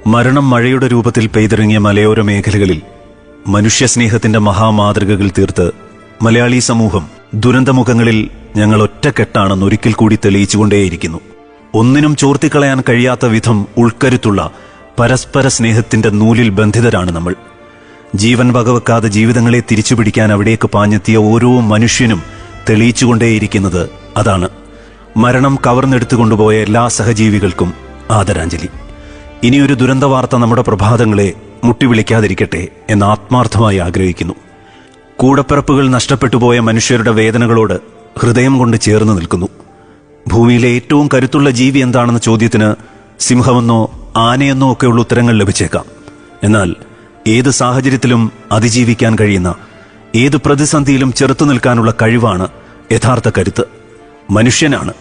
മരണം മഴയുടെ രൂപത്തിൽ പെയ്തിറങ്ങിയ മലയോര മേഖലകളിൽ മനുഷ്യസ്നേഹത്തിന്റെ മഹാമാതൃകകൾ തീർത്ത് മലയാളി സമൂഹം ദുരന്തമുഖങ്ങളിൽ ഞങ്ങൾ ഒറ്റക്കെട്ടാണെന്ന് ഒരിക്കൽ കൂടി തെളിയിച്ചുകൊണ്ടേയിരിക്കുന്നു. ഒന്നിനും ചോർത്തിക്കളയാൻ കഴിയാത്ത വിധം ഉൾക്കരുത്തുള്ള പരസ്പര സ്നേഹത്തിന്റെ നൂലിൽ ബന്ധിതരാണ് നമ്മൾ. ജീവൻ വകവെക്കാതെ ജീവിതങ്ങളെ തിരിച്ചുപിടിക്കാൻ അവിടേക്ക് പാഞ്ഞെത്തിയ ഓരോ മനുഷ്യനും തെളിയിച്ചുകൊണ്ടേയിരിക്കുന്നത് അതാണ്. മരണം കവർന്നെടുത്തുകൊണ്ടുപോയ എല്ലാ സഹജീവികൾക്കും ആദരാഞ്ജലി. ഇനിയൊരു ദുരന്ത വാർത്ത നമ്മുടെ പ്രഭാതങ്ങളെ മുട്ടിവിളിക്കാതിരിക്കട്ടെ എന്ന് ആത്മാർത്ഥമായി ആഗ്രഹിക്കുന്നു. കൂടപ്പിറപ്പുകൾ നഷ്ടപ്പെട്ടുപോയ മനുഷ്യരുടെ വേദനകളോട് ഹൃദയം കൊണ്ട് ചേർന്ന് നിൽക്കുന്നു. ഭൂമിയിലെ ഏറ്റവും കരുത്തുള്ള ജീവി എന്താണെന്ന ചോദ്യത്തിന് സിംഹമെന്നോ ആനയെന്നോ ഒക്കെയുള്ള ഉത്തരങ്ങൾ ലഭിച്ചേക്കാം. എന്നാൽ ഏത് സാഹചര്യത്തിലും അതിജീവിക്കാൻ കഴിയുന്ന, ഏത് പ്രതിസന്ധിയിലും ചെറുത്തു നിൽക്കാനുള്ള കഴിവാണ് യഥാർത്ഥ കരുത്ത്. മനുഷ്യനാണ്